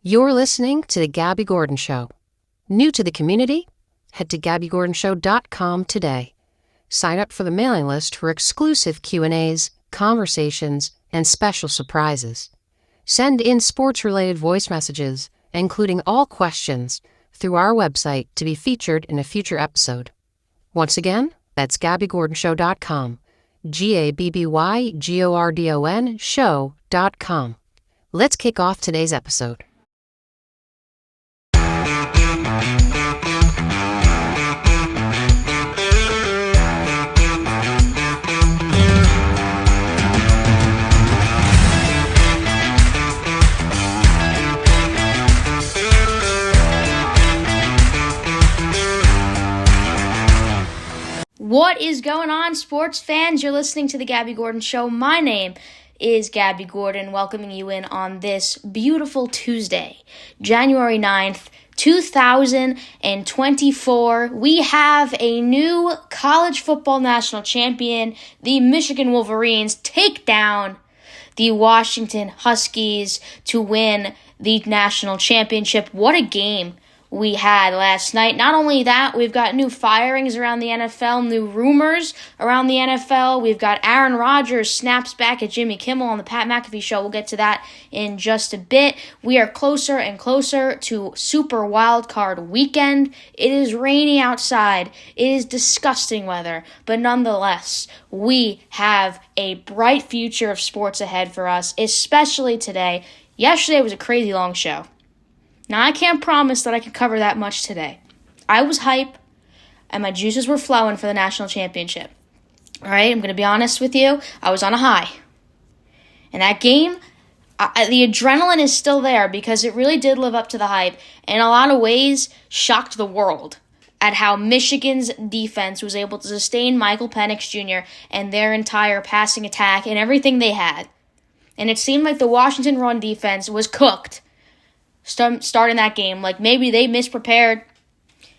You're listening to The Gabby Gordon Show. New to the community? Head to GabbyGordonShow.com today. Sign up for the mailing list for exclusive Q&As, conversations, and special surprises. Send in sports-related voice messages, including all questions, through our website to be featured in a future episode. Once again, that's GabbyGordonShow.com. GabbyGordon show.com. Let's kick off today's episode. What is going on, sports fans? You're listening to The Gabby Gordon Show. My name is Gabby Gordon, welcoming you in on this beautiful Tuesday, January 9th, 2024. We have a new college football national champion. The Michigan Wolverines take down the Washington Huskies to win the national championship. What a game we had last night. Not only that, we've got new firings around the NFL, new rumors around the NFL. We've got Aaron Rodgers snaps back at Jimmy Kimmel on the Pat McAfee show. We'll get to that in just a bit. We are closer and closer to Super Wildcard Weekend. It is rainy outside. It is disgusting weather, but nonetheless, we have a bright future of sports ahead for us, especially today. Yesterday was a crazy long show. Now, I can't promise that I can cover that much today. I was hype, and my juices were flowing for the national championship. All right, I'm going to be honest with you. I was on a high. And that game, the adrenaline is still there because it really did live up to the hype. And in a lot of ways, shocked the world at how Michigan's defense was able to sustain Michael Penix Jr. and their entire passing attack and everything they had. And it seemed like the Washington run defense was cooked starting that game. Like maybe they misprepared.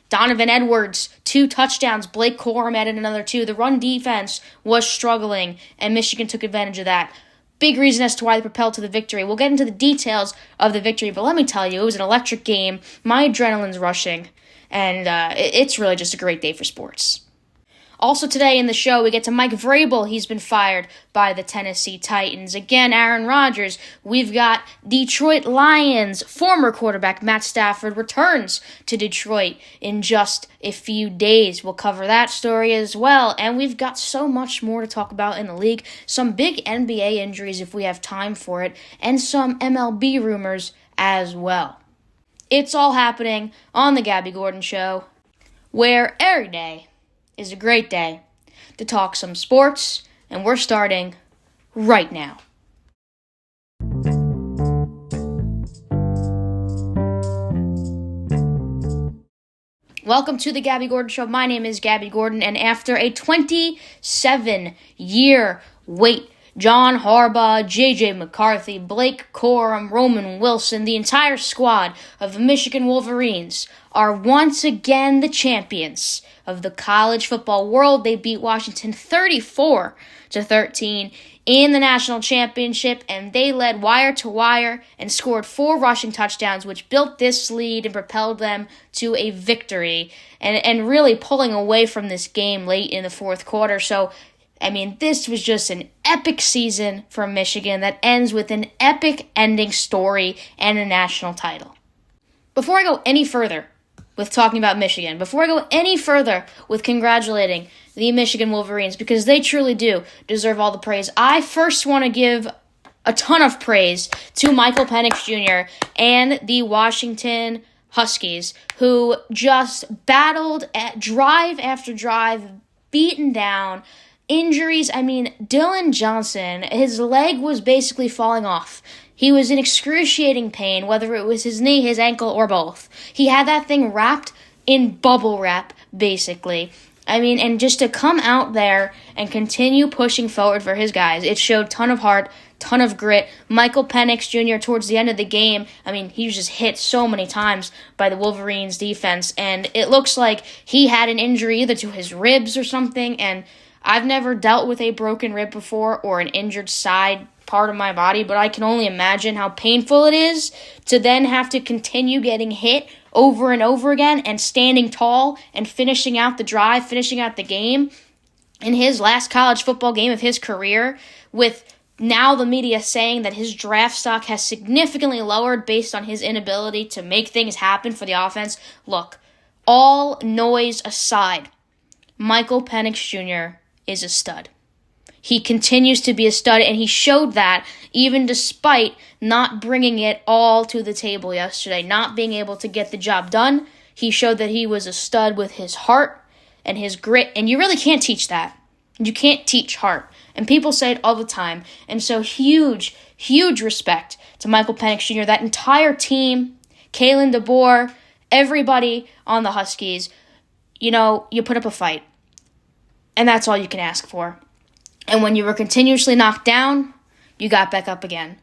Donovan Edwards, 2 touchdowns. Blake Corum added another 2. The run defense was struggling, and Michigan took advantage of that. Big reason as to why they propelled to the victory. We'll get into the details of the victory, but let me tell you, it was an electric game. My adrenaline's rushing, and it's really just a great day for sports. Also today in the show, we get to Mike Vrabel. He's been fired by the Tennessee Titans. Again, Aaron Rodgers. We've got Detroit Lions. Former quarterback Matt Stafford returns to Detroit in just a few days. We'll cover that story as well. And we've got so much more to talk about in the league. Some big NBA injuries if we have time for it. And some MLB rumors as well. It's all happening on The Gabby Gordon Show, where every day is a great day to talk some sports, and we're starting right now. Welcome to the Gabby Gordon Show. My name is Gabby Gordon, and after a 27-year wait, John Harbaugh, J.J. McCarthy, Blake Corum, Roman Wilson, the entire squad of the Michigan Wolverines are once again the champions of the college football world. They beat Washington 34-13 in the national championship, and they led wire to wire and scored 4 rushing touchdowns, which built this lead and propelled them to a victory and really pulling away from this game late in the fourth quarter. So, I mean, this was just an epic season for Michigan that ends with an epic ending story and a national title. Before I go any further with talking about Michigan, before I go any further with congratulating the Michigan Wolverines, because they truly do deserve all the praise, I first want to give a ton of praise to Michael Penix Jr. and the Washington Huskies, who just battled at drive after drive, beaten down. Injuries, I mean, Dylan Johnson, his leg was basically falling off. He was in excruciating pain, whether it was his knee, his ankle, or both. He had that thing wrapped in bubble wrap, basically. I mean, and just to come out there and continue pushing forward for his guys, it showed ton of heart, ton of grit. Michael Penix Jr. towards the end of the game, I mean, he was just hit so many times by the Wolverines defense, and it looks like he had an injury either to his ribs or something, and I've never dealt with a broken rib before or an injured side part of my body, but I can only imagine how painful it is to then have to continue getting hit over and over again and standing tall and finishing out the drive, finishing out the game in his last college football game of his career, with now the media saying that his draft stock has significantly lowered based on his inability to make things happen for the offense. Look, all noise aside, Michael Penix Jr. is a stud. He continues to be a stud, and he showed that even despite not bringing it all to the table yesterday, not being able to get the job done. He showed that he was a stud with his heart and his grit, and you really can't teach that. You can't teach heart, and people say it all the time, and so huge respect to Michael Penix Jr., that entire team, Kalen DeBoer, everybody on the Huskies. You put up a fight, and that's all you can ask for. And when you were continuously knocked down, you got back up again.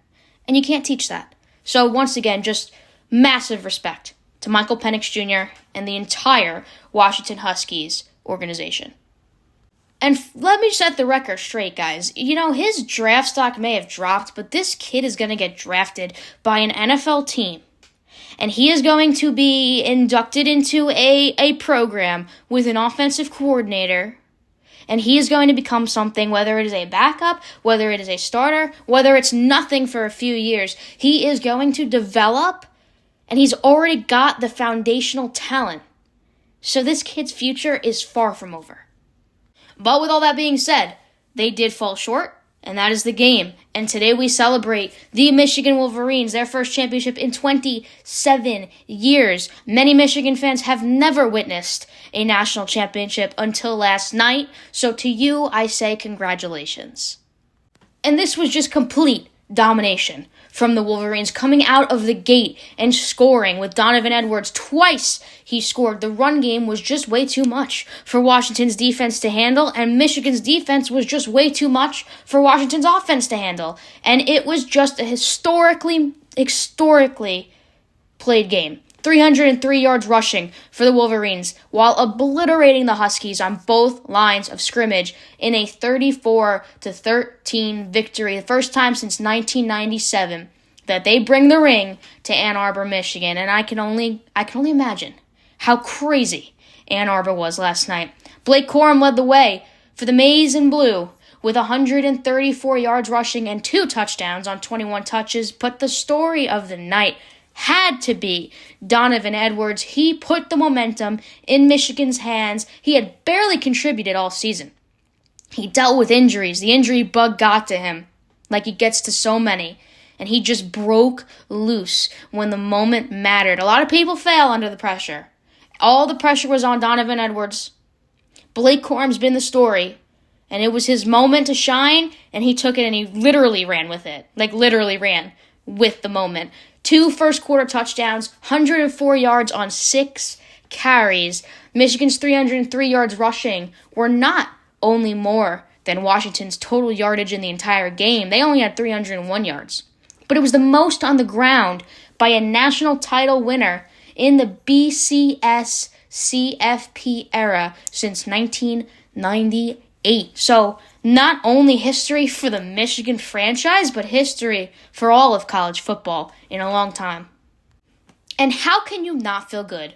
And you can't teach that. So once again, just massive respect to Michael Penix Jr. and the entire Washington Huskies organization. And let me set the record straight, guys. His draft stock may have dropped, but this kid is going to get drafted by an NFL team. And he is going to be inducted into a program with an offensive coordinator. And he is going to become something, whether it is a backup, whether it is a starter, whether it's nothing for a few years. He is going to develop, and he's already got the foundational talent. So this kid's future is far from over. But with all that being said, they did fall short, and that is the game. And today we celebrate the Michigan Wolverines, their first championship in 27 years. Many Michigan fans have never witnessed a national championship until last night. So to you, I say congratulations. And this was just complete domination from the Wolverines, coming out of the gate and scoring with Donovan Edwards. Twice he scored. The run game was just way too much for Washington's defense to handle, and Michigan's defense was just way too much for Washington's offense to handle. And it was just a historically played game. 303 yards rushing for the Wolverines, while obliterating the Huskies on both lines of scrimmage in a 34-13 victory, the first time since 1997 that they bring the ring to Ann Arbor, Michigan. And I can only imagine how crazy Ann Arbor was last night. Blake Corum led the way for the Maize and Blue with 134 yards rushing and 2 touchdowns on 21 touches, but the story of the night had to be Donovan Edwards. He put the momentum in Michigan's hands. He had barely contributed all season. He dealt with injuries. The injury bug got to him, like he gets to so many. And he just broke loose when the moment mattered. A lot of people fail under the pressure. All the pressure was on Donovan Edwards. Blake Corum's been the story. And it was his moment to shine, and he took it and he literally ran with it. Like literally ran with the moment. 2 first-quarter touchdowns, 104 yards on 6 carries. Michigan's 303 yards rushing were not only more than Washington's total yardage in the entire game. They only had 301 yards. But it was the most on the ground by a national title winner in the BCS CFP era since 1998. So not only history for the Michigan franchise, but history for all of college football in a long time. And how can you not feel good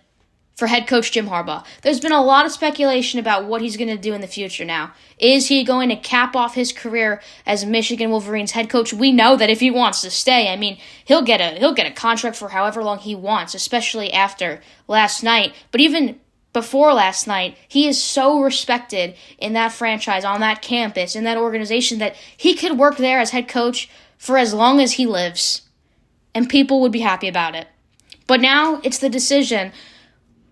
for head coach Jim Harbaugh? There's been a lot of speculation about what he's going to do in the future now. Is he going to cap off his career as Michigan Wolverines head coach? We know that if he wants to stay, he'll get a contract for however long he wants, especially after last night. But even before last night, he is so respected in that franchise, on that campus, in that organization, that he could work there as head coach for as long as he lives, and people would be happy about it. But now it's the decision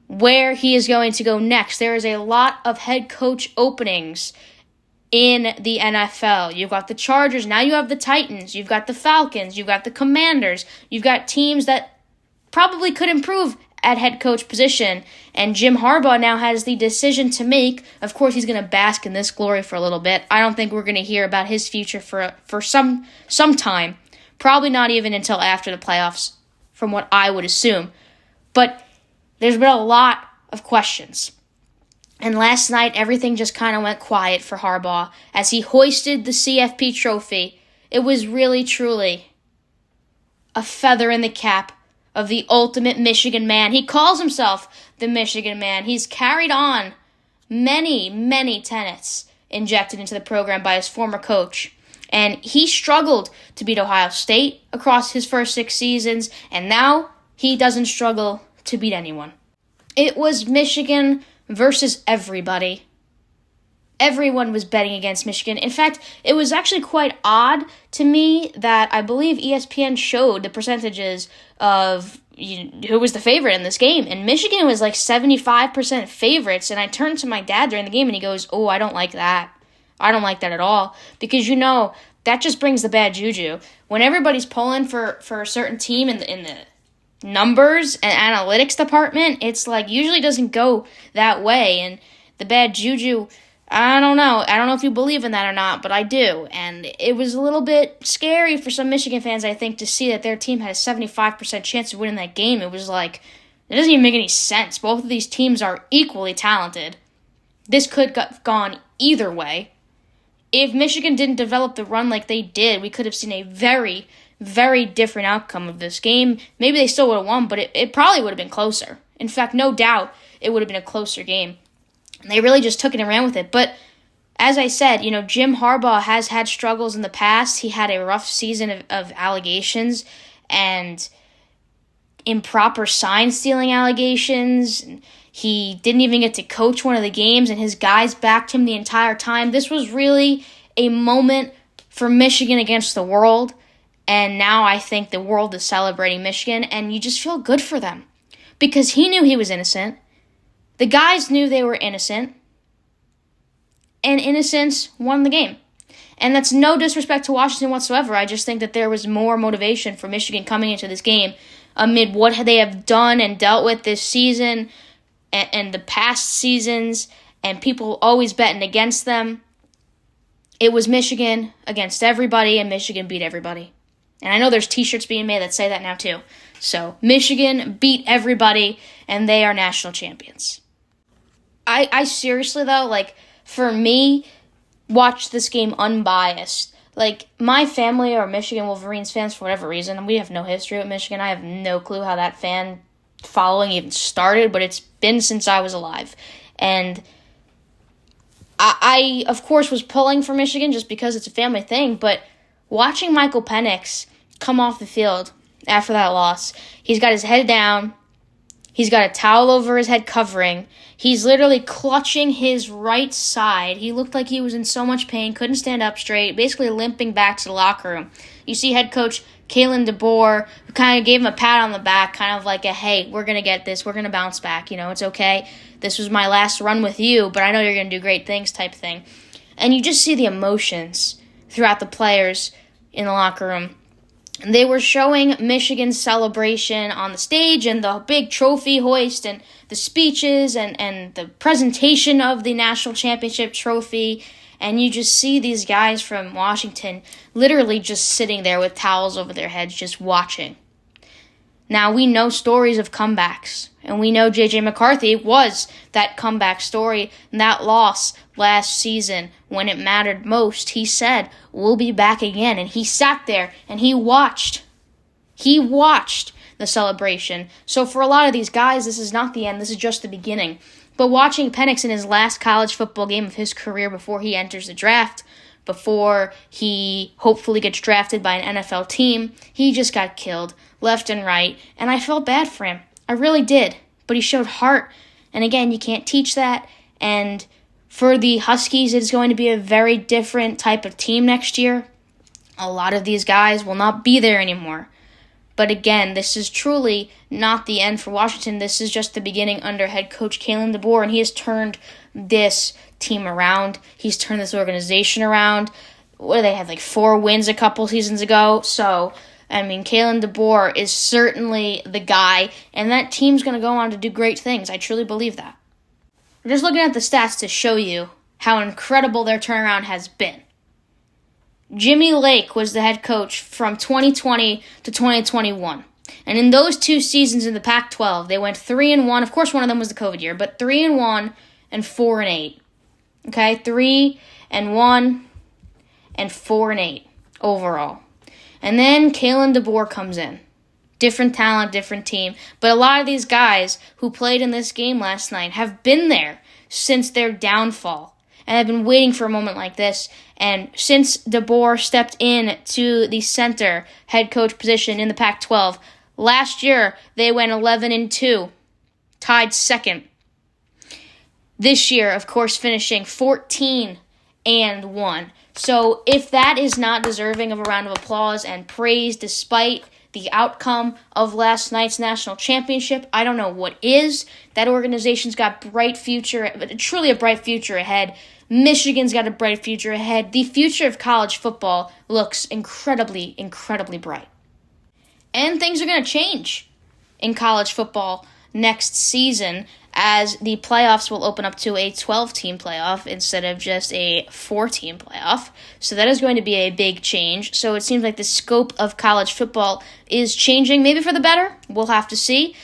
where he is going to go next. There is a lot of head coach openings in the NFL. You've got the Chargers, now you have the Titans, you've got the Falcons, you've got the Commanders, you've got teams that probably could improve at head coach position, and Jim Harbaugh now has the decision to make. Of course, he's going to bask in this glory for a little bit. I don't think we're going to hear about his future for some time, probably not even until after the playoffs, from what I would assume. But there's been a lot of questions. And last night, everything just kind of went quiet for Harbaugh as he hoisted the CFP trophy It was really, truly a feather in the cap of the ultimate Michigan man. He calls himself the Michigan man. He's carried on many, many tenets injected into the program by his former coach. And he struggled to beat Ohio State across his first 6 seasons, and now he doesn't struggle to beat anyone. It was Michigan versus everybody. Everyone was betting against Michigan. In fact, it was actually quite odd to me that I believe ESPN showed the percentages of who was the favorite in this game. And Michigan was like 75% favorites. And I turned to my dad during the game and he goes, "Oh, I don't like that. I don't like that at all." Because, that just brings the bad juju. When everybody's pulling for a certain team in the numbers and analytics department, it's like usually doesn't go that way. And the bad juju, I don't know. I don't know if you believe in that or not, but I do. And it was a little bit scary for some Michigan fans, I think, to see that their team had a 75% chance of winning that game. It was like, it doesn't even make any sense. Both of these teams are equally talented. This could have gone either way. If Michigan didn't develop the run like they did, we could have seen a very, very different outcome of this game. Maybe they still would have won, but it probably would have been closer. In fact, no doubt it would have been a closer game. And they really just took it and ran with it. But as I said, Jim Harbaugh has had struggles in the past. He had a rough season of allegations and improper sign-stealing allegations. He didn't even get to coach one of the games, and his guys backed him the entire time. This was really a moment for Michigan against the world, and now I think the world is celebrating Michigan, and you just feel good for them because he knew he was innocent. The guys knew they were innocent, and innocence won the game. And that's no disrespect to Washington whatsoever. I just think that there was more motivation for Michigan coming into this game amid what they have done and dealt with this season and the past seasons, and people always betting against them. It was Michigan against everybody, and Michigan beat everybody. And I know there's t-shirts being made that say that now too. So Michigan beat everybody, and they are national champions. I seriously, though, for me, watched this game unbiased. My family are Michigan Wolverines fans for whatever reason. We have no history with Michigan. I have no clue how that fan following even started, but it's been since I was alive. And I of course, was pulling for Michigan just because it's a family thing, but watching Michael Penix come off the field after that loss, he's got his head down, he's got a towel over his head covering, he's literally clutching his right side. He looked like he was in so much pain, couldn't stand up straight, basically limping back to the locker room. You see head coach Kalen DeBoer, who kind of gave him a pat on the back, kind of like hey, we're going to get this, we're going to bounce back, it's okay. This was my last run with you, but I know you're going to do great things type thing. And you just see the emotions throughout the players in the locker room. They were showing Michigan's celebration on the stage and the big trophy hoist and the speeches and the presentation of the national championship trophy. And you just see these guys from Washington literally just sitting there with towels over their heads, just watching. Now, we know stories of comebacks, and we know J.J. McCarthy was that comeback story. And that loss last season, when it mattered most, he said, "We'll be back again." And he sat there, and he watched. He watched the celebration. So for a lot of these guys, this is not the end. This is just the beginning. But watching Penix in his last college football game of his career before he enters the draft, before he hopefully gets drafted by an NFL team, he just got killed left and right, and I felt bad for him. I really did. But he showed heart, and again, you can't teach that, and for the Huskies, it's going to be a very different type of team next year. A lot of these guys will not be there anymore. But again, this is truly not the end for Washington. This is just the beginning under head coach Kalen DeBoer, and he has turned this team around. He's turned this organization around. They had 4 wins a couple seasons ago. So, Kalen DeBoer is certainly the guy, and that team's going to go on to do great things. I truly believe that. I'm just looking at the stats to show you how incredible their turnaround has been. Jimmy Lake was the head coach from 2020 to 2021. And in those 2 seasons in the Pac-12, they went 3-1. Of course, one of them was the COVID year, but 3-1 and 4-8. Okay, 3-1 and 4-8 overall. And then Kalen DeBoer comes in. Different talent, different team. But a lot of these guys who played in this game last night have been there since their downfall. And have been waiting for a moment like this. And since DeBoer stepped in to the center head coach position in the Pac-12, last year they went 11-2, tied second. This year, of course, finishing 14-1. So if that is not deserving of a round of applause and praise despite the outcome of last night's national championship, I don't know what is. That organization's got bright future, truly a bright future ahead. Michigan's got a bright future ahead. The future of college football looks incredibly, incredibly bright. And things are going to change in college football next season as the playoffs will open up to a 12-team playoff instead of just a 4-team playoff. So that is going to be a big change. So it seems like the scope of college football is changing, maybe for the better. We'll have to see.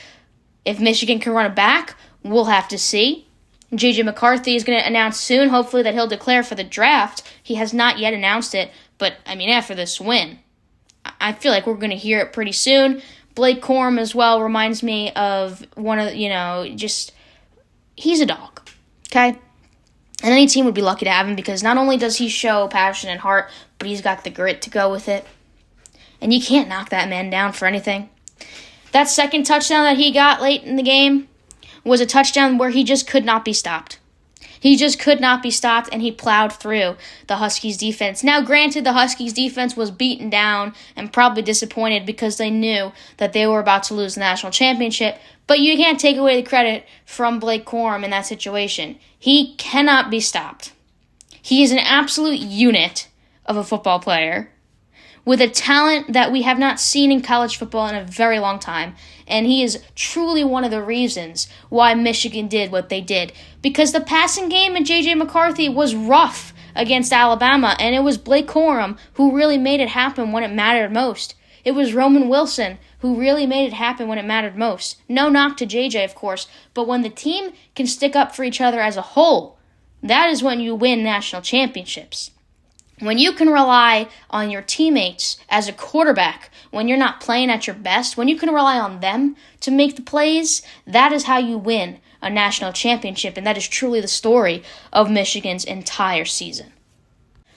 If Michigan can run it back, we'll have to see. J.J. McCarthy is going to announce soon, hopefully, that he'll declare for the draft. He has not yet announced it, but, after this win, I feel like we're going to hear it pretty soon. Blake Corum as well reminds me of one of, he's a dog, okay? And any team would be lucky to have him because not only does he show passion and heart, but he's got the grit to go with it. And you can't knock that man down for anything. That second touchdown that he got late in the game was a touchdown where he just could not be stopped. He just could not be stopped, and he plowed through the Huskies' defense. Now, granted, the Huskies' defense was beaten down and probably disappointed because they knew that they were about to lose the national championship, but you can't take away the credit from Blake Corum in that situation. He cannot be stopped. He is an absolute unit of a football player with a talent that we have not seen in college football in a very long time. And he is truly one of the reasons why Michigan did what they did. Because the passing game in J.J. McCarthy was rough against Alabama, and it was Blake Corum who really made it happen when it mattered most. It was Roman Wilson who really made it happen when it mattered most. No knock to J.J., of course, but when the team can stick up for each other as a whole, that is when you win national championships. When you can rely on your teammates as a quarterback, when you're not playing at your best, when you can rely on them to make the plays, that is how you win a national championship, and that is truly the story of Michigan's entire season.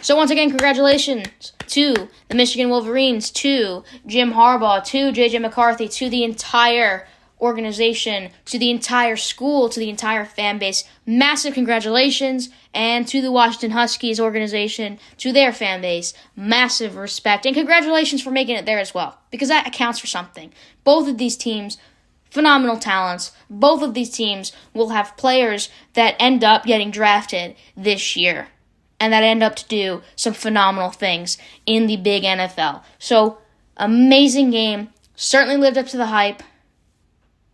So once again, congratulations to the Michigan Wolverines, to Jim Harbaugh, to J.J. McCarthy, to the entire organization, to the entire school, to the entire fan base. Massive congratulations. And to the Washington Huskies organization, to their fan base, massive respect. And congratulations for making it there as well, because that accounts for something. Both of these teams, phenomenal talents. Both of these teams will have players that end up getting drafted this year and that end up to do some phenomenal things in the big NFL. So, amazing game. Certainly lived up to the hype.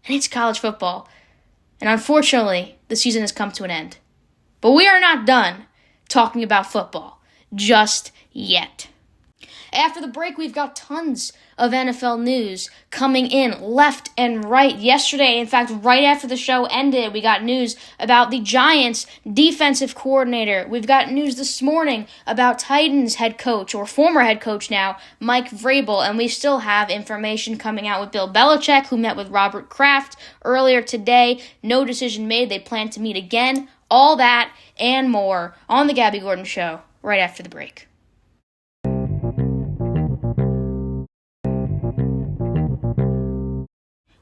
And it's college football. And unfortunately, the season has come to an end. But we are not done talking about football just yet. After the break, we've got tons of NFL news coming in left and right. Yesterday, in fact, right after the show ended, we got news about the Giants' defensive coordinator. We've got news this morning about Titans head coach, or former head coach now, Mike Vrabel. And we still have information coming out with Bill Belichick, who met with Robert Kraft earlier today. No decision made. They plan to meet again. All that and more on The Gabby Gordon Show right after the break.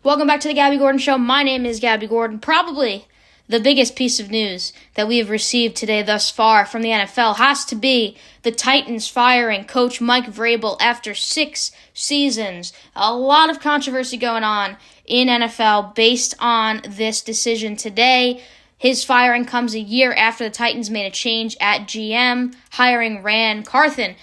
Welcome back to The Gabby Gordon Show. My name is Gabby Gordon. Probably the biggest piece of news that we have received today thus far from the NFL has to be the Titans firing Coach Mike Vrabel after 6 seasons. A lot of controversy going on in NFL based on this decision today. His firing comes a year after the Titans made a change at GM, hiring Ran Carthon.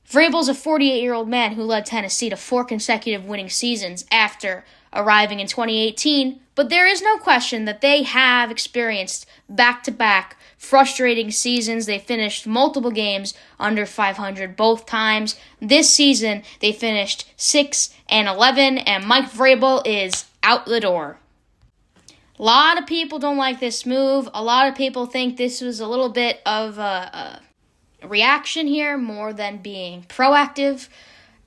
Vrabel's a 48-year-old man who led Tennessee to 4 consecutive winning seasons after arriving in 2018, but there is no question that they have experienced back-to-back frustrating seasons. They finished multiple games under 500 both times. This season, they finished 6-11, and Mike Vrabel is out the door. A lot of people don't like this move. A lot of people think this was a little bit of reaction here more than being proactive,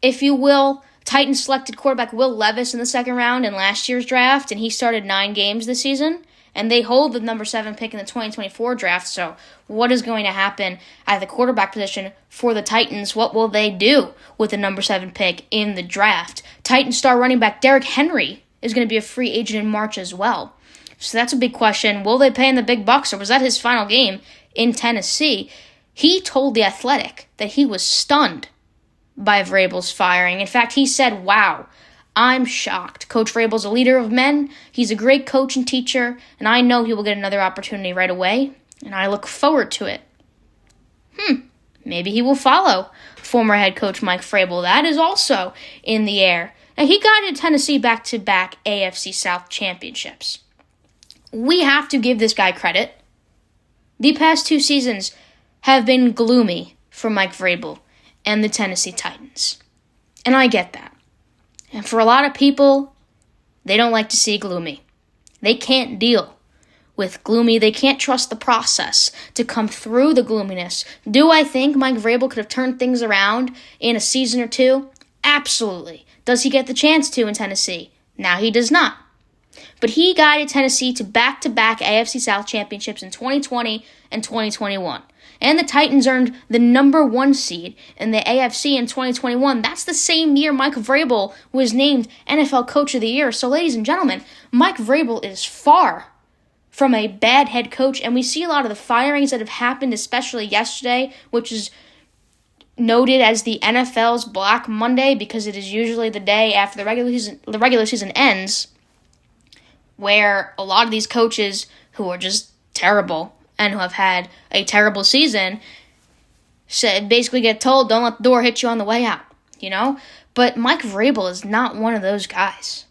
if you will. Titans selected quarterback Will Levis in the second round in last year's draft, and he started 9 games this season. And they hold the number 7 pick in the 2024 draft. So what is going to happen at the quarterback position for the Titans? What will they do with the number 7 pick in the draft? Titans star running back Derrick Henry is going to be a free agent in March as well. So that's a big question. Will they pay him the big bucks, or was that his final game in Tennessee? He told The Athletic that he was stunned by Vrabel's firing. In fact, he said, "Wow, I'm shocked. Coach Vrabel's a leader of men. He's a great coach and teacher, and I know he will get another opportunity right away, and I look forward to it." Maybe he will follow former head coach Mike Vrabel. That is also in the air. Now, he got in Tennessee back-to-back AFC South championships. We have to give this guy credit. The past 2 seasons have been gloomy for Mike Vrabel and the Tennessee Titans. And I get that. And for a lot of people, they don't like to see gloomy. They can't deal with gloomy. They can't trust the process to come through the gloominess. Do I think Mike Vrabel could have turned things around in a season or 2? Absolutely. Does he get the chance to in Tennessee? Now he does not. But he guided Tennessee to back-to-back AFC South championships in 2020 and 2021. And the Titans earned the number 1 seed in the AFC in 2021. That's the same year Mike Vrabel was named NFL Coach of the Year. So, ladies and gentlemen, Mike Vrabel is far from a bad head coach. And we see a lot of the firings that have happened, especially yesterday, which is noted as the NFL's Black Monday because it is usually the day after the regular season ends, where a lot of these coaches who are just terrible and who have had a terrible season basically get told, don't let the door hit you on the way out, you know? But Mike Vrabel is not one of those guys.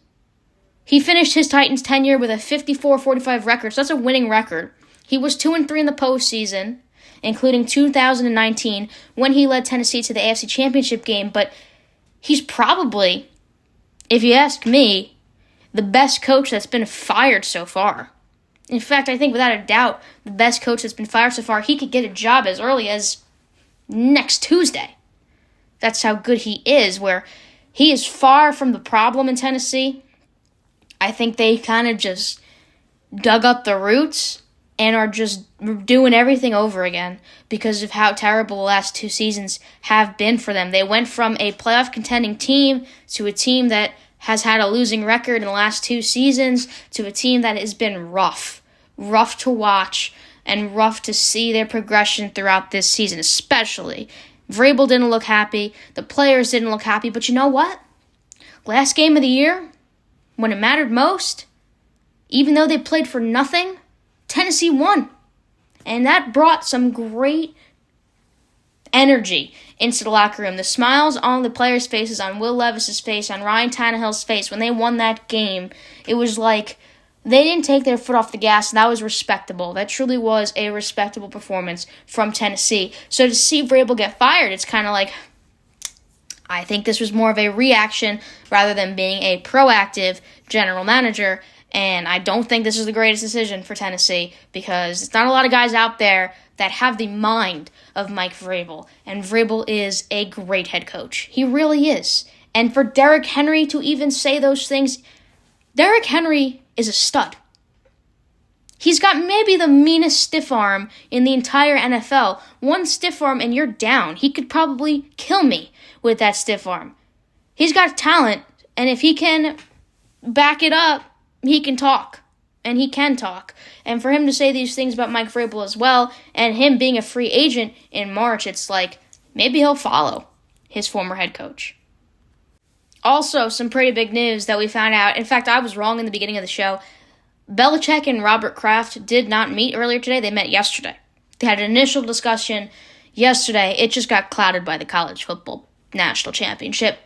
He finished his Titans tenure with a 54-45 record, so that's a winning record. He was 2-3 in the postseason, including 2019, when he led Tennessee to the AFC Championship game, but he's probably, if you ask me, the best coach that's been fired so far. In fact, I think without a doubt, the best coach that's been fired so far, he could get a job as early as next Tuesday. That's how good he is, where he is far from the problem in Tennessee. I think they kind of just dug up the roots and are just doing everything over again because of how terrible the last 2 seasons have been for them. They went from a playoff contending team to a team that has had a losing record in the last 2 seasons to a team that has been rough to watch and rough to see their progression throughout this season, especially. Vrabel didn't look happy. The players didn't look happy. But you know what? Last game of the year, when it mattered most, even though they played for nothing, Tennessee won. And that brought some great energy into the locker room. The smiles on the players' faces, on Will Levis's face, on Ryan Tannehill's face when they won that game, it was like they didn't take their foot off the gas, and that was respectable. That truly was a respectable performance from Tennessee. So to see Vrabel get fired, it's kind of like, I think this was more of a reaction rather than being a proactive general manager, and I don't think this is the greatest decision for Tennessee because it's not a lot of guys out there that have the mind of Mike Vrabel, and Vrabel is a great head coach. He really is. And for Derrick Henry to even say those things, Derrick Henry is a stud. He's got maybe the meanest stiff arm in the entire NFL. One stiff arm and you're down. He could probably kill me with that stiff arm. He's got talent, and if he can back it up, he can talk. And he can talk. And for him to say these things about Mike Vrabel as well, and him being a free agent in March, it's like maybe he'll follow his former head coach. Also, some pretty big news that we found out. In fact, I was wrong in the beginning of the show. Belichick and Robert Kraft did not meet earlier today. They met yesterday. They had an initial discussion yesterday. It just got clouded by the college football national championship.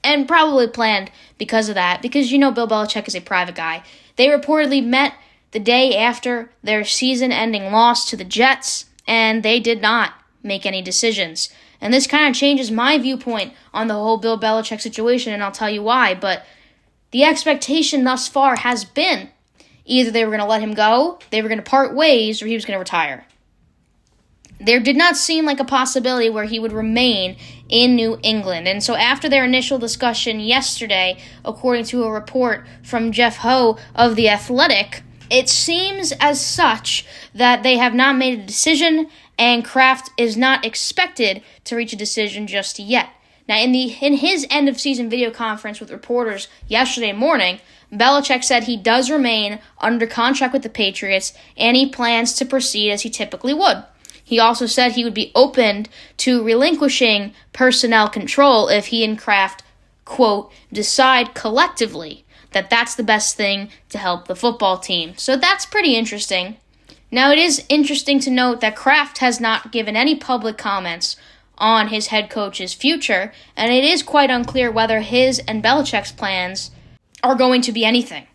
And probably planned because of that. Because you know Bill Belichick is a private guy. They reportedly met the day after their season-ending loss to the Jets. And they did not make any decisions. And this kind of changes my viewpoint on the whole Bill Belichick situation, and I'll tell you why. But the expectation thus far has been either they were going to let him go, they were going to part ways, or he was going to retire. there did not seem like a possibility where he would remain in New England. And so after their initial discussion yesterday, according to a report from Jeff Ho of The Athletic, it seems as such that they have not made a decision, and Kraft is not expected to reach a decision just yet. Now, in his end-of-season video conference with reporters yesterday morning, Belichick said he does remain under contract with the Patriots, and he plans to proceed as he typically would. He also said he would be open to relinquishing personnel control if he and Kraft, quote, decide collectively that that's the best thing to help the football team. So that's pretty interesting. Now, it is interesting to note that Kraft has not given any public comments on his head coach's future, and it is quite unclear whether his and Belichick's plans are going to be anything.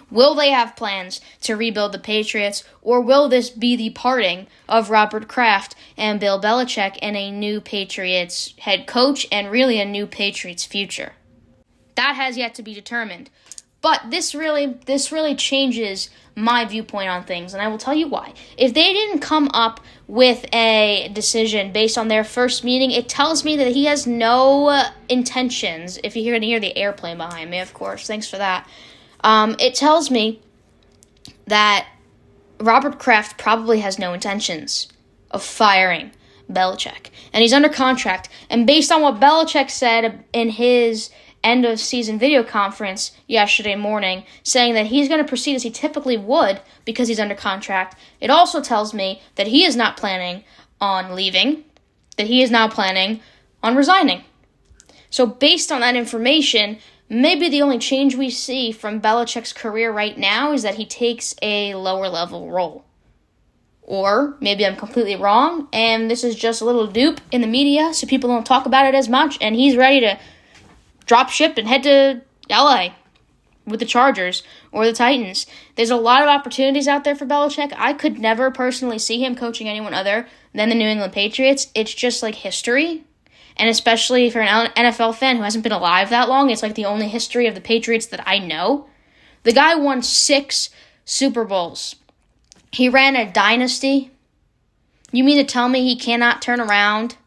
Will they have plans to rebuild the Patriots, or will this be the parting of Robert Kraft and Bill Belichick and a new Patriots head coach and really a new Patriots future? That has yet to be determined. But this really changes my viewpoint on things, and I will tell you why. If they didn't come up with a decision based on their first meeting, it tells me that he has no intentions. If you're going to hear the airplane behind me, of course, thanks for that. It tells me that Robert Kraft probably has no intentions of firing Belichick, and he's under contract. And based on what Belichick said in his end-of-season video conference yesterday morning, saying that he's going to proceed as he typically would because he's under contract, it also tells me that he is not planning on leaving, that he is now planning on resigning. So based on that information, maybe the only change we see from Belichick's career right now is that he takes a lower-level role. Or maybe I'm completely wrong, and this is just a little dupe in the media so people don't talk about it as much, and he's ready to drop ship and head to LA with the Chargers or the Titans. There's a lot of opportunities out there for Belichick. I could never personally see him coaching anyone other than the New England Patriots. It's just like history. And especially if you're an NFL fan who hasn't been alive that long, it's like the only history of the Patriots that I know. The guy won 6 Super Bowls. He ran a dynasty. You mean to tell me he cannot turn around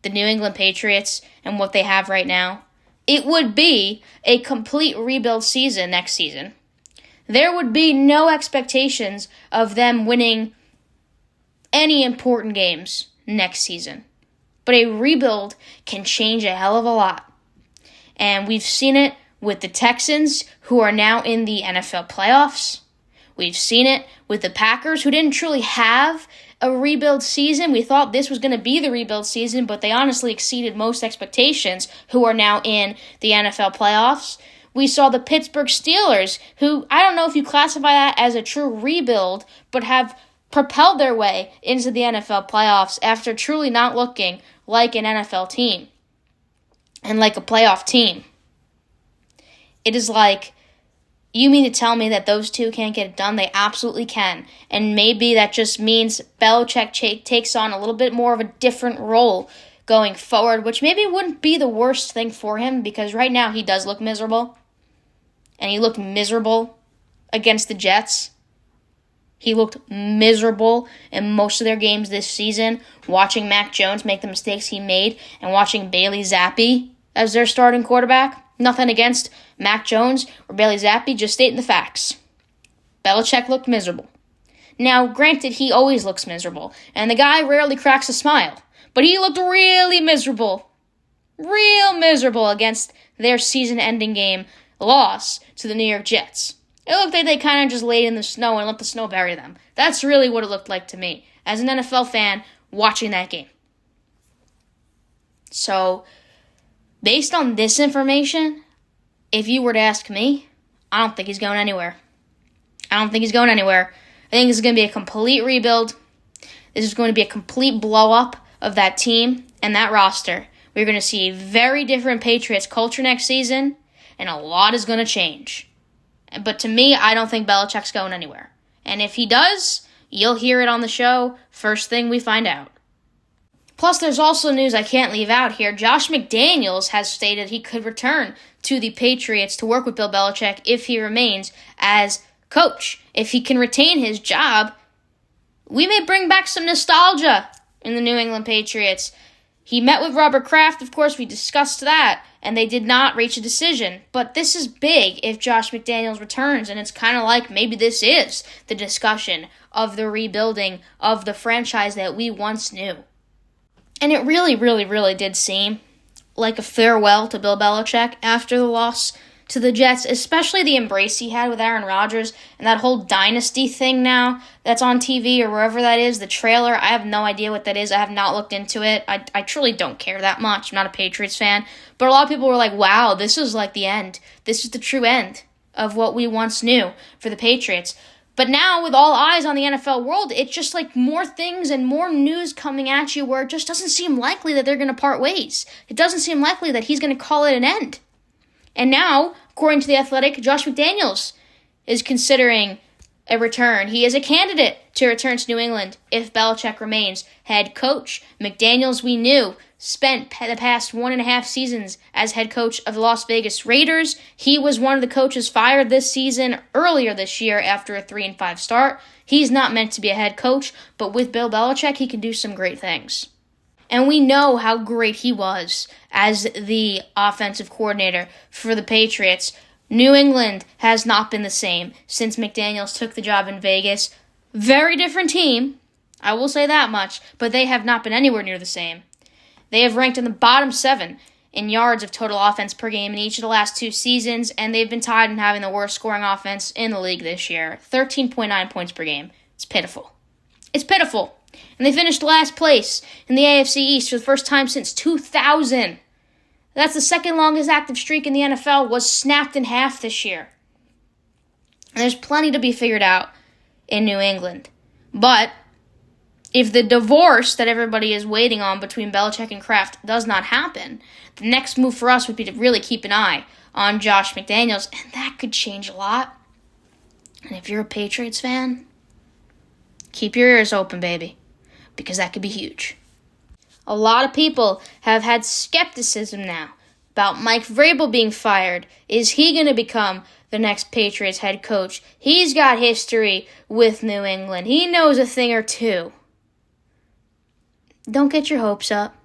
the New England Patriots and what they have right now? It would be a complete rebuild season next season. There would be no expectations of them winning any important games next season. But a rebuild can change a hell of a lot. And we've seen it with the Texans, who are now in the NFL playoffs. We've seen it with the Packers, who didn't truly have a rebuild season. We thought this was going to be the rebuild season, but they honestly exceeded most expectations, who are now in the NFL playoffs. We saw the Pittsburgh Steelers, who I don't know if you classify that as a true rebuild, but have propelled their way into the NFL playoffs after truly not looking like an NFL team and like a playoff team. It is like, you mean to tell me that those two can't get it done? They absolutely can. And maybe that just means Belichick takes on a little bit more of a different role going forward, which maybe wouldn't be the worst thing for him, because right now he does look miserable. And he looked miserable against the Jets. He looked miserable in most of their games this season, watching Mac Jones make the mistakes he made and watching Bailey Zappi as their starting quarterback. Nothing against Mac Jones or Bailey Zappi, just stating the facts. Belichick looked miserable. Now, granted, he always looks miserable, and the guy rarely cracks a smile, but he looked really miserable. Real miserable against their season-ending game loss to the New York Jets. It looked like they kind of just laid in the snow and let the snow bury them. That's really what it looked like to me as an NFL fan watching that game. So, based on this information, if you were to ask me, I don't think he's going anywhere. I think this is going to be a complete rebuild. This is going to be a complete blow-up of that team and that roster. We're going to see a very different Patriots culture next season, and a lot is going to change. But to me, I don't think Belichick's going anywhere. And if he does, you'll hear it on the show first thing we find out. Plus, there's also news I can't leave out here. Josh McDaniels has stated he could return to the Patriots to work with Bill Belichick if he remains as coach. If he can retain his job, we may bring back some nostalgia in the New England Patriots. He met with Robert Kraft, of course, we discussed that, and they did not reach a decision. But this is big if Josh McDaniels returns, and it's kind of like maybe this is the discussion of the rebuilding of the franchise that we once knew. And it really, really, really did seem like a farewell to Bill Belichick after the loss to the Jets, especially the embrace he had with Aaron Rodgers and that whole dynasty thing now that's on TV or wherever that is, the trailer. I have no idea what that is. I have not looked into it. I truly don't care that much. I'm not a Patriots fan. But a lot of people were like, wow, this is like the end. This is the true end of what we once knew for the Patriots. But now, with all eyes on the NFL world, it's just like more things and more news coming at you where it just doesn't seem likely that they're going to part ways. It doesn't seem likely that he's going to call it an end. And now, according to The Athletic, Josh McDaniels is considering a return. He is a candidate to return to New England if Belichick remains head coach. McDaniels, we knew, spent the past 1.5 seasons as head coach of the Las Vegas Raiders. He was one of the coaches fired this season earlier this year after a 3-5 start. He's not meant to be a head coach, but with Bill Belichick, he can do some great things. And we know how great he was as the offensive coordinator for the Patriots. New England has not been the same since McDaniels took the job in Vegas. Very different team, I will say that much, but they have not been anywhere near the same. They have ranked in the bottom 7 in yards of total offense per game in each of the last 2 seasons, and they've been tied in having the worst scoring offense in the league this year, 13.9 points per game. It's pitiful. It's pitiful. And they finished last place in the AFC East for the first time since 2000. That's the second longest active streak in the NFL, was snapped in half this year. And there's plenty to be figured out in New England. But if the divorce that everybody is waiting on between Belichick and Kraft does not happen, the next move for us would be to really keep an eye on Josh McDaniels, and that could change a lot. And if you're a Patriots fan, keep your ears open, baby, because that could be huge. A lot of people have had skepticism now about Mike Vrabel being fired. Is he going to become the next Patriots head coach? He's got history with New England. He knows a thing or two. Don't get your hopes up.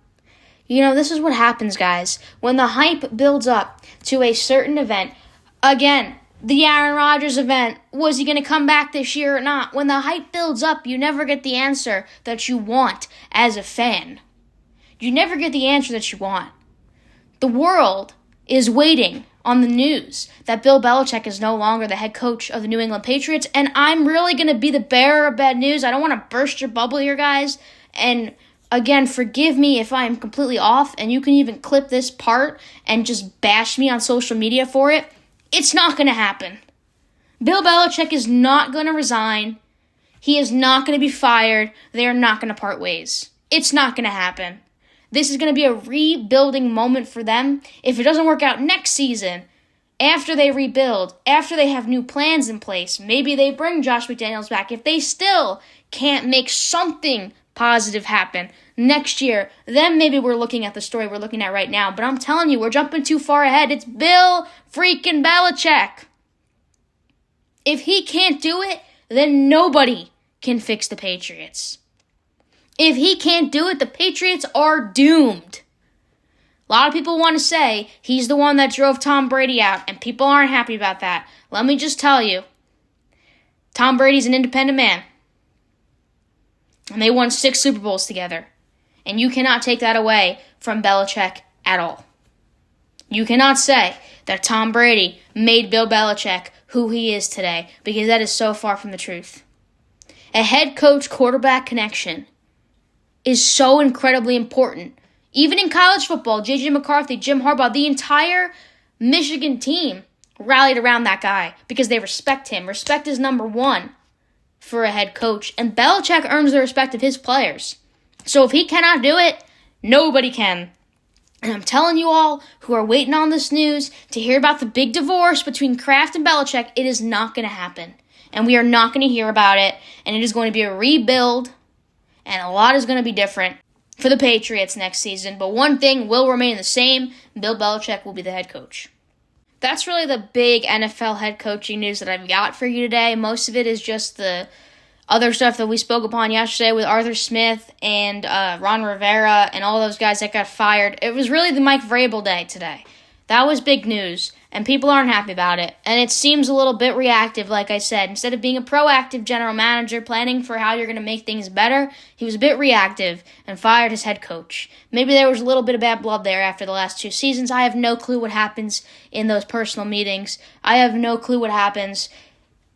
You know, this is what happens, guys. When the hype builds up to a certain event, again, the Aaron Rodgers event, was he going to come back this year or not? When the hype builds up, you never get the answer that you want as a fan. You never get the answer that you want. The world is waiting on the news that Bill Belichick is no longer the head coach of the New England Patriots, and I'm really going to be the bearer of bad news. I don't want to burst your bubble here, guys, and again, forgive me if I'm completely off, and you can even clip this part and just bash me on social media for it. It's not going to happen. Bill Belichick is not going to resign. He is not going to be fired. They are not going to part ways. It's not going to happen. This is going to be a rebuilding moment for them. If it doesn't work out next season, after they rebuild, after they have new plans in place, maybe they bring Josh McDaniels back. If they still can't make something positive happen next year, then maybe we're looking at the story we're looking at right now. But I'm telling you, we're jumping too far ahead. It's Bill freaking Belichick. If he can't do it, then nobody can fix the Patriots. If he can't do it, the Patriots are doomed. A lot of people want to say he's the one that drove Tom Brady out, and people aren't happy about that. Let me just tell you, Tom Brady's an independent man. And they won 6 Super Bowls together. And you cannot take that away from Belichick at all. You cannot say that Tom Brady made Bill Belichick who he is today, because that is so far from the truth. A head coach-quarterback connection is so incredibly important. Even in college football, J.J. McCarthy, Jim Harbaugh, the entire Michigan team rallied around that guy because they respect him. Respect is number 1 for a head coach, and Belichick earns the respect of his players. So if he cannot do it, nobody can. And I'm telling you all who are waiting on this news to hear about the big divorce between Kraft and Belichick, it is not going to happen. And we are not going to hear about it, and it is going to be a rebuild, and a lot is going to be different for the Patriots next season. But one thing will remain the same: Bill Belichick will be the head coach. That's really the big NFL head coaching news that I've got for you today. Most of it is just the other stuff that we spoke upon yesterday with Arthur Smith and Ron Rivera and all those guys that got fired. It was really the Mike Vrabel day today. That was big news, and people aren't happy about it. And it seems a little bit reactive, like I said. Instead of being a proactive general manager planning for how you're going to make things better, he was a bit reactive and fired his head coach. Maybe there was a little bit of bad blood there after the last 2 seasons. I have no clue what happens in those personal meetings. I have no clue what happens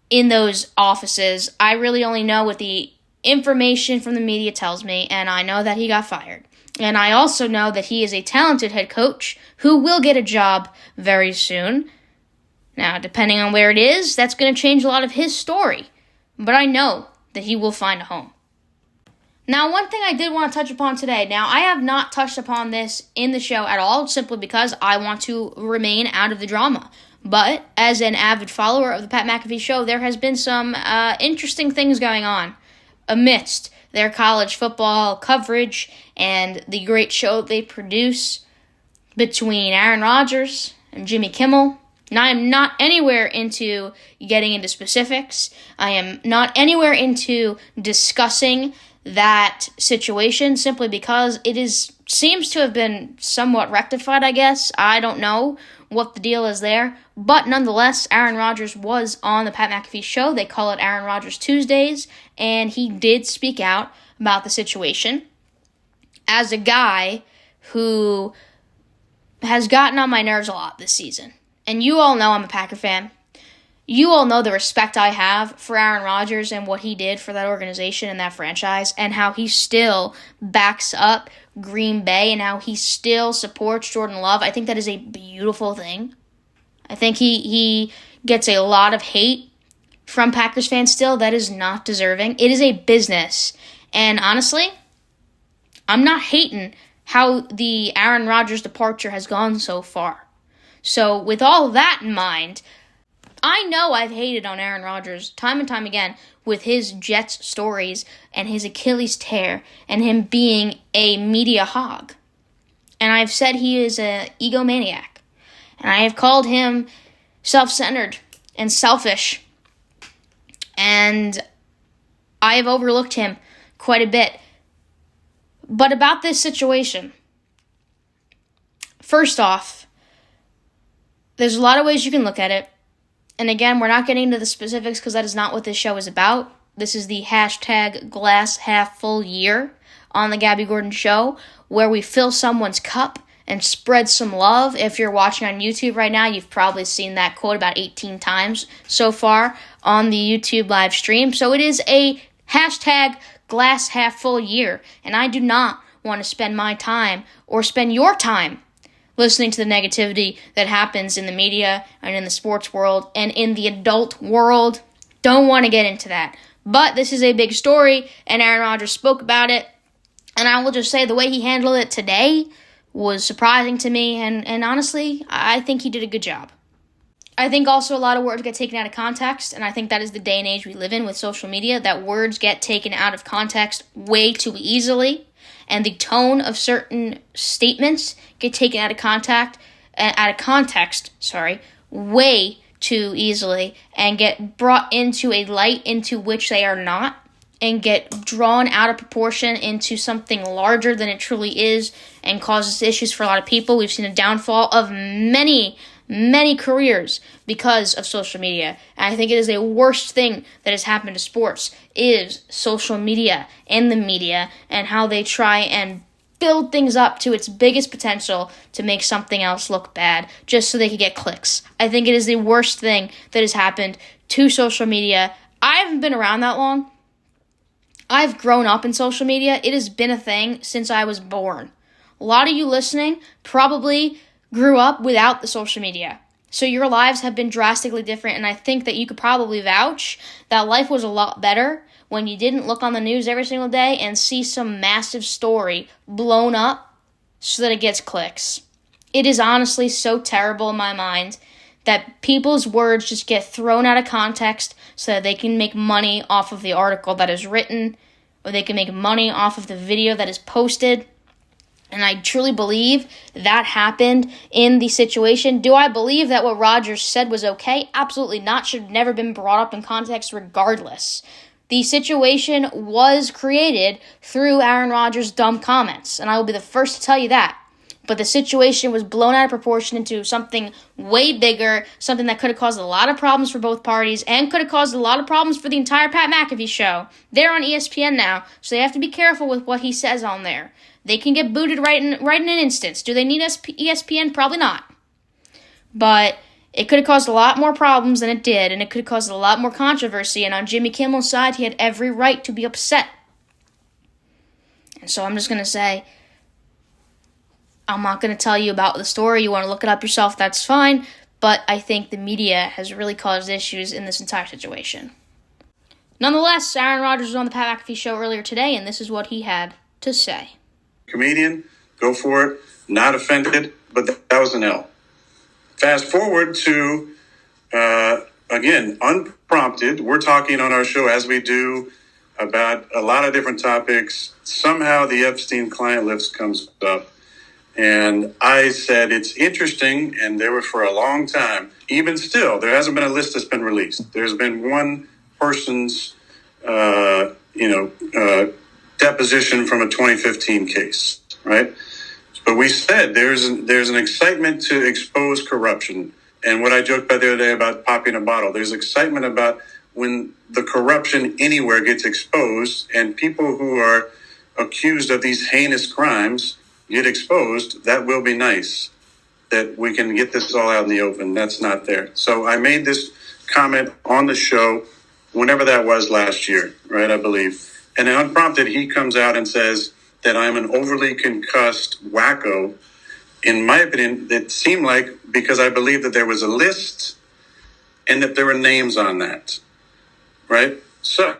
in those offices. I really only know what the information from the media tells me, and I know that he got fired. And I also know that he is a talented head coach who will get a job very soon. Now, depending on where it is, that's going to change a lot of his story. But I know that he will find a home. Now, one thing I did want to touch upon today. Now, I have not touched upon this in the show at all, simply because I want to remain out of the drama. But as an avid follower of the Pat McAfee Show, there has been some interesting things going on amidst their college football coverage and the great show they produce between Aaron Rodgers and Jimmy Kimmel. Now, I am not anywhere into getting into specifics. I am not anywhere into discussing that situation simply because seems to have been somewhat rectified, I guess. I don't know what the deal is there. But nonetheless, Aaron Rodgers was on the Pat McAfee Show. They call it Aaron Rodgers Tuesdays. And he did speak out about the situation. As a guy who has gotten on my nerves a lot this season. And you all know I'm a Packer fan. You all know the respect I have for Aaron Rodgers and what he did for that organization and that franchise and how he still backs up Green Bay and how he still supports Jordan Love. I think that is a beautiful thing. I think he gets a lot of hate from Packers fans still. That is not deserving. It is a business. And honestly, I'm not hating how the Aaron Rodgers departure has gone so far. So with all that in mind, I know I've hated on Aaron Rodgers time and time again with his Jets stories and his Achilles tear and him being a media hog. And I've said he is an egomaniac. And I have called him self-centered and selfish. And I have overlooked him quite a bit. But about this situation, first off, there's a lot of ways you can look at it. And again, we're not getting into the specifics because that is not what this show is about. This is the hashtag glass half full year on the Gabby Gordon Show, where we fill someone's cup and spread some love. If you're watching on YouTube right now, you've probably seen that quote about 18 times so far on the YouTube live stream. So it is a hashtag glass half full year. And I do not want to spend my time or spend your time listening to the negativity that happens in the media and in the sports world and in the adult world. Don't want to get into that. But this is a big story, and Aaron Rodgers spoke about it. And I will just say the way he handled it today was surprising to me, and honestly, I think he did a good job. I think also a lot of words get taken out of context, and I think that is the day and age we live in with social media, that words get taken out of context way too easily. And the tone of certain statements get taken out of context, way too easily and get brought into a light into which they are not and get drawn out of proportion into something larger than it truly is and causes issues for a lot of people. We've seen a downfall of many careers because of social media. And I think it is the worst thing that has happened to sports is social media and the media and how they try and build things up to its biggest potential to make something else look bad just so they can get clicks. I think it is the worst thing that has happened to social media. I haven't been around that long. I've grown up in social media. It has been a thing since I was born. A lot of you listening probably grew up without the social media. So your lives have been drastically different, and I think that you could probably vouch that life was a lot better when you didn't look on the news every single day and see some massive story blown up so that it gets clicks. It is honestly so terrible in my mind that people's words just get thrown out of context so that they can make money off of the article that is written, or they can make money off of the video that is posted. And I truly believe that happened in the situation. Do I believe that what Rodgers said was okay? Absolutely not. Should have never been brought up in context regardless. The situation was created through Aaron Rodgers' dumb comments, and I will be the first to tell you that. But the situation was blown out of proportion into something way bigger, something that could have caused a lot of problems for both parties and could have caused a lot of problems for the entire Pat McAfee show. They're on ESPN now, so they have to be careful with what he says on there. They can get booted right in an instance. Do they need ESPN? Probably not. But it could have caused a lot more problems than it did, and it could have caused a lot more controversy, and on Jimmy Kimmel's side, he had every right to be upset. And so I'm just going to say, I'm not going to tell you about the story. You want to look it up yourself, that's fine. But I think the media has really caused issues in this entire situation. Nonetheless, Aaron Rodgers was on the Pat McAfee show earlier today, and this is what he had to say. Comedian, go for it. Not offended, but that was an L. Fast forward to, again, unprompted. We're talking on our show, as we do, about a lot of different topics. Somehow the Epstein client list comes up. And I said, it's interesting, and there were for a long time. Even still, there hasn't been a list that's been released. There's been one person's, deposition from a 2015 case, right? But we said there's an excitement to expose corruption. And what I joked about the other day about popping a bottle, there's excitement about when the corruption anywhere gets exposed and people who are accused of these heinous crimes get exposed. That will be nice that we can get this all out in the open. That's not there. So I made this comment on the show whenever that was last year, right, I believe. And then unprompted, he comes out and says that I'm an overly concussed wacko. In my opinion, it seemed like because I believe that there was a list and that there were names on that, right? So,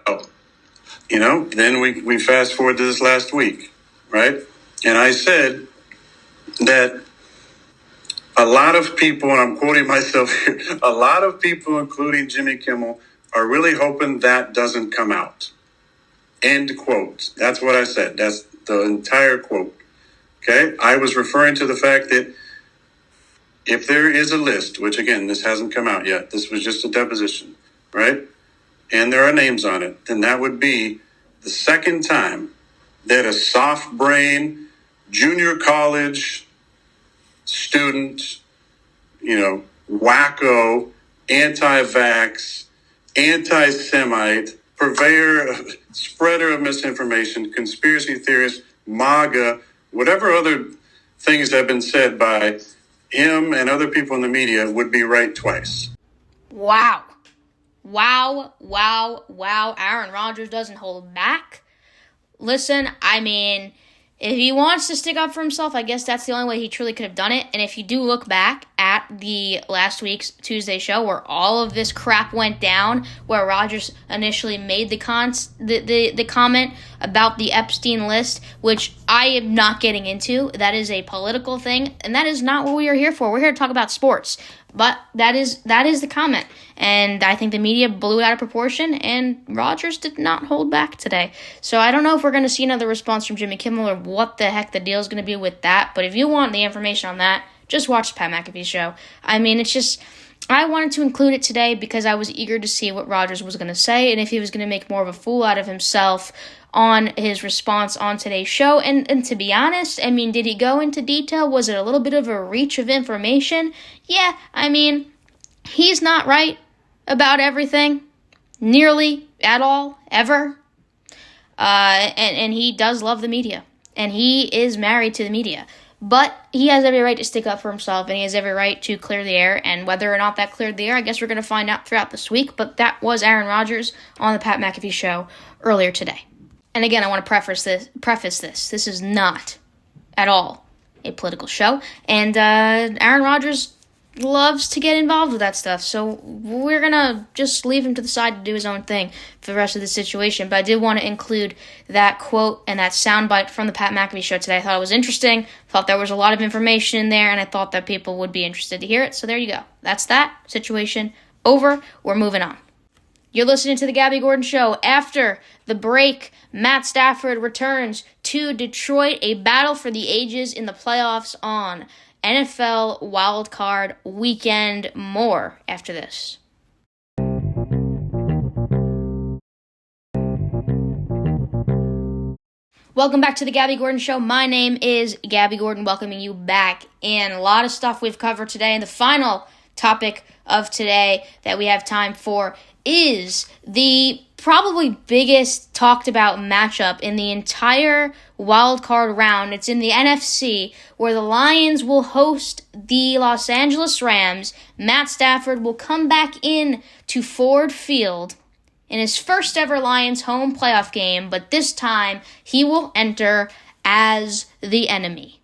then we fast forward to this last week, right? And I said that a lot of people, and I'm quoting myself here, a lot of people, including Jimmy Kimmel, are really hoping that doesn't come out. End quote. That's what I said. That's the entire quote. Okay? I was referring to the fact that if there is a list, which again, this hasn't come out yet, this was just a deposition, right? And there are names on it, then that would be the second time that a soft brain junior college student, wacko, anti-vax, anti-Semite, purveyor, spreader of misinformation, conspiracy theorist, MAGA, whatever other things have been said by him and other people in the media would be right twice. Wow. Aaron Rodgers doesn't hold back. Listen, if he wants to stick up for himself, I guess that's the only way he truly could have done it. And if you do look back at the last week's Tuesday show where all of this crap went down, where Rodgers initially made the comment about the Epstein list, which I am not getting into. That is a political thing, and that is not what we are here for. We're here to talk about sports. But that is the comment. And I think the media blew it out of proportion, and Rodgers did not hold back today. So I don't know if we're going to see another response from Jimmy Kimmel or what the heck the deal is going to be with that. But if you want the information on that, just watch the Pat McAfee show. It's just, I wanted to include it today because I was eager to see what Rodgers was going to say and if he was going to make more of a fool out of himself on his response on today's show. And to be honest, did he go into detail? Was it a little bit of a reach of information? Yeah, he's not right about everything, nearly at all, ever. And he does love the media, and he is married to the media. But he has every right to stick up for himself, and he has every right to clear the air. And whether or not that cleared the air, I guess we're going to find out throughout this week. But that was Aaron Rodgers on the Pat McAfee show earlier today. And again, I want to preface this. This is not at all a political show. And Aaron Rodgers loves to get involved with that stuff. So we're going to just leave him to the side to do his own thing for the rest of the situation. But I did want to include that quote and that soundbite from the Pat McAfee show today. I thought it was interesting. Thought there was a lot of information in there, and I thought that people would be interested to hear it. So there you go. That's that situation over. We're moving on. You're listening to The Gabby Gordon Show. After the break, Matt Stafford returns to Detroit, a battle for the ages in the playoffs on NFL Wildcard Weekend. More after this. Welcome back to the Gabby Gordon Show. My name is Gabby Gordon, welcoming you back. And a lot of stuff we've covered today. And the final topic of today that we have time for is the probably biggest talked about matchup in the entire wild card round. It's in the NFC, where the Lions will host the Los Angeles Rams. Matt Stafford will come back in to Ford Field in his first ever Lions home playoff game, but this time he will enter as the enemy.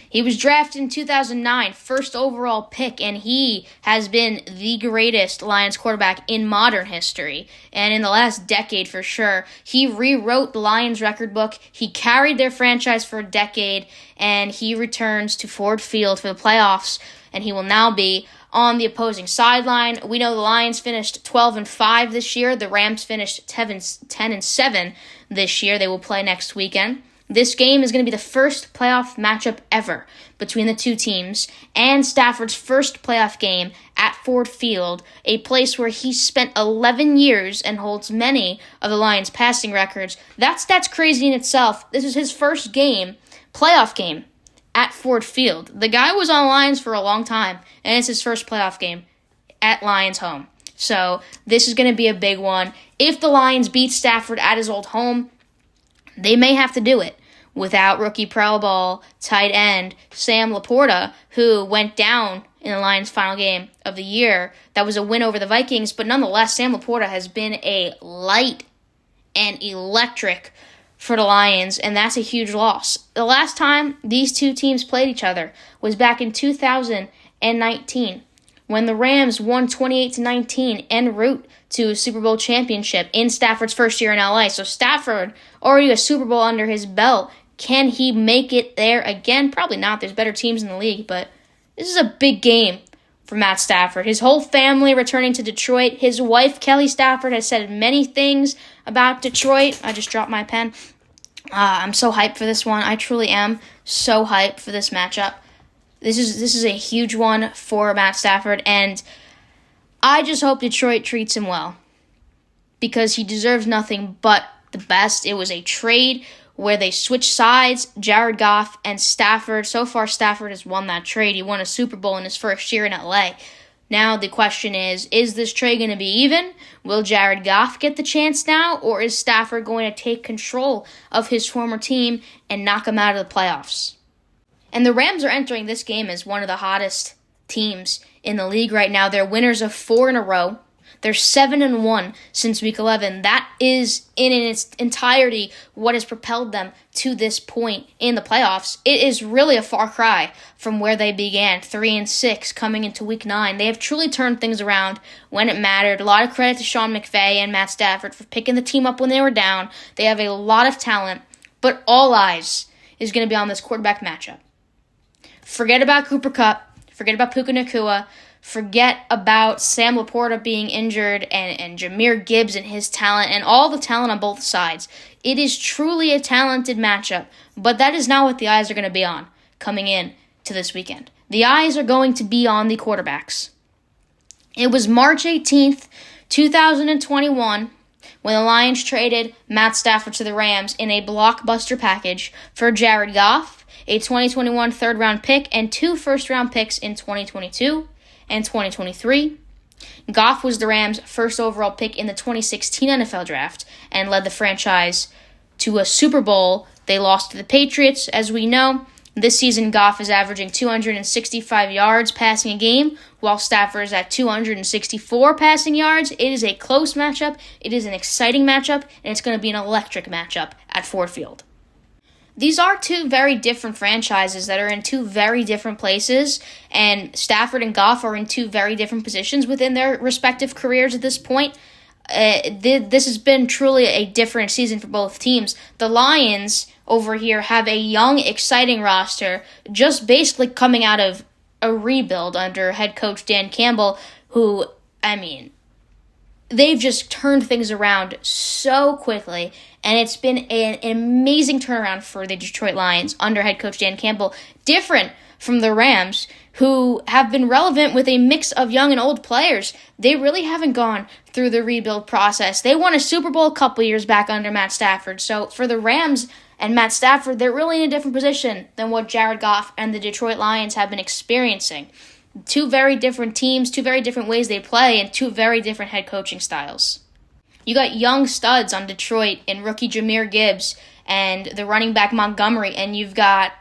He was drafted in 2009, first overall pick, and he has been the greatest Lions quarterback in modern history, and in the last decade for sure. He rewrote the Lions record book, he carried their franchise for a decade, and he returns to Ford Field for the playoffs, and he will now be on the opposing sideline. We know the Lions finished 12-5 this year. The Rams finished 10-7 this year. They will play next weekend. This game is going to be the first playoff matchup ever between the two teams, and Stafford's first playoff game at Ford Field, a place where he spent 11 years and holds many of the Lions' passing records. That's crazy in itself. This is his first game, playoff game, at Ford Field. The guy was on Lions for a long time, and it's his first playoff game at Lions home. So this is going to be a big one. If the Lions beat Stafford at his old home, they may have to do it without rookie Pro Bowl tight end Sam Laporta, who went down in the Lions' final game of the year. That was a win over the Vikings, but nonetheless, Sam Laporta has been a light and electric for the Lions, and that's a huge loss. The last time these two teams played each other was back in 2019, when the Rams won 28-19 en route to a Super Bowl championship in Stafford's first year in LA. So Stafford, already a Super Bowl under his belt. Can he make it there again? Probably not. There's better teams in the league, but this is a big game for Matt Stafford. His whole family returning to Detroit. His wife, Kelly Stafford, has said many things about Detroit. I just dropped my pen. I'm so hyped for this one. I truly am so hyped for this matchup. This is a huge one for Matt Stafford, and I just hope Detroit treats him well, because he deserves nothing but the best. It was a trade where they switched sides, Jared Goff and Stafford. So far, Stafford has won that trade. He won a Super Bowl in his first year in LA. Now the question is this trade going to be even? Will Jared Goff get the chance now, or is Stafford going to take control of his former team and knock him out of the playoffs? And the Rams are entering this game as one of the hottest teams in the league right now. They're winners of 4 in a row. They're 7-1 since Week 11. That is, in its entirety, what has propelled them to this point in the playoffs. It is really a far cry from where they began, 3-6, coming into Week 9. They have truly turned things around when it mattered. A lot of credit to Sean McVay and Matt Stafford for picking the team up when they were down. They have a lot of talent, but all eyes is going to be on this quarterback matchup. Forget about Cooper Kupp. Forget about Puka Nacua. Forget about Sam Laporta being injured and Jahmyr Gibbs and his talent and all the talent on both sides. It is truly a talented matchup, but that is not what the eyes are going to be on coming in to this weekend. The eyes are going to be on the quarterbacks. It was March 18th, 2021, when the Lions traded Matt Stafford to the Rams in a blockbuster package for Jared Goff, a 2021 third-round pick, and 2 first-round picks in 2022 and 2023. Goff was the Rams' first overall pick in the 2016 NFL Draft and led the franchise to a Super Bowl. They lost to the Patriots, as we know. This season, Goff is averaging 265 yards passing a game, while Stafford is at 264 passing yards. It is a close matchup. It is an exciting matchup, and it's going to be an electric matchup at Ford Field. These are 2 very different franchises that are in 2 very different places, and Stafford and Goff are in 2 very different positions within their respective careers at this point. This has been truly a different season for both teams. The Lions over here have a young, exciting roster, just basically coming out of a rebuild under head coach Dan Campbell, who, they've just turned things around so quickly, and it's been an amazing turnaround for the Detroit Lions under head coach Dan Campbell. Different from the Rams, who have been relevant with a mix of young and old players. They really haven't gone through the rebuild process. They won a Super Bowl a couple years back under Matt Stafford. So for the Rams and Matt Stafford, they're really in a different position than what Jared Goff and the Detroit Lions have been experiencing. Two very different teams, two very different ways they play, and two very different head coaching styles. You got young studs on Detroit in rookie Jahmyr Gibbs and the running back Montgomery, and you've got,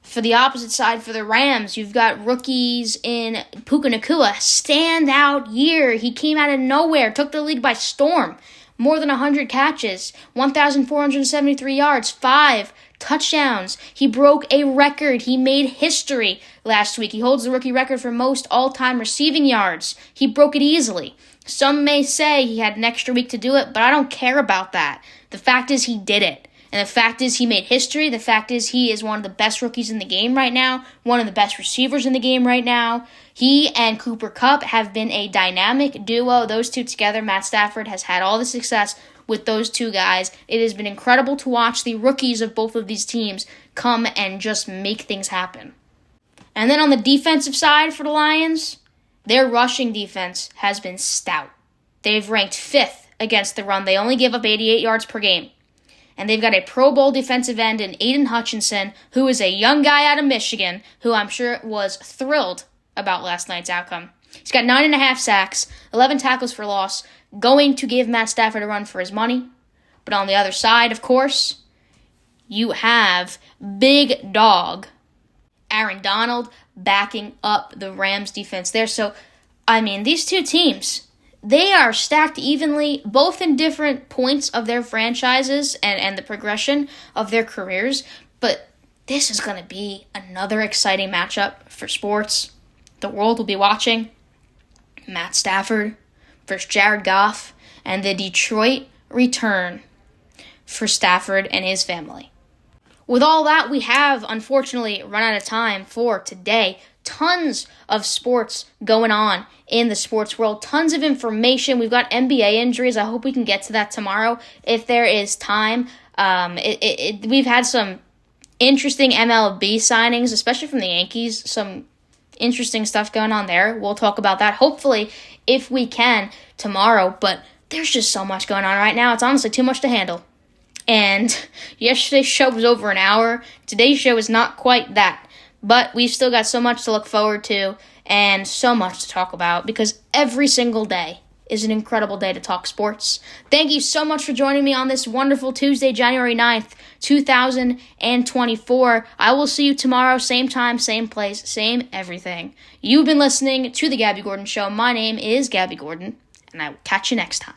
for the opposite side, for the Rams, you've got rookies in Puka Nacua. Standout year. He came out of nowhere, took the league by storm. More than 100 catches, 1,473 yards, 5 touchdowns. He broke a record. He made history last week. He holds the rookie record for most all-time receiving yards. He broke it easily. Some may say he had an extra week to do it, but I don't care about that. The fact is he did it. And the fact is he made history. The fact is he is one of the best rookies in the game right now, one of the best receivers in the game right now. He and Cooper Kupp have been a dynamic duo. Those two together, Matt Stafford has had all the success with those two guys. It has been incredible to watch the rookies of both of these teams come and just make things happen. And then on the defensive side for the Lions, their rushing defense has been stout. They've ranked 5th against the run. They only give up 88 yards per game. And they've got a Pro Bowl defensive end in Aiden Hutchinson, who is a young guy out of Michigan, who I'm sure was thrilled about last night's outcome. He's got 9.5 sacks, 11 tackles for loss, going to give Matt Stafford a run for his money. But on the other side, of course, you have big dog Aaron Donald backing up the Rams defense there. So, I mean, these two teams, they are stacked evenly, both in different points of their franchises and the progression of their careers. But this is going to be another exciting matchup for sports. The world will be watching. Matt Stafford versus Jared Goff, and the Detroit return for Stafford and his family. With all that, we have, unfortunately, run out of time for today. Tons of sports going on in the sports world. Tons of information. We've got NBA injuries. I hope we can get to that tomorrow if there is time. We've had some interesting MLB signings, especially from the Yankees. Some interesting stuff going on there. We'll talk about that, hopefully, if we can, tomorrow. But there's just so much going on right now. It's honestly too much to handle. And yesterday's show was over an hour. Today's show is not quite that. But we've still got so much to look forward to and so much to talk about because every single day is an incredible day to talk sports. Thank you so much for joining me on this wonderful Tuesday, January 9th, 2024. I will see you tomorrow, same time, same place, same everything. You've been listening to The Gabby Gordon Show. My name is Gabby Gordon, and I will catch you next time.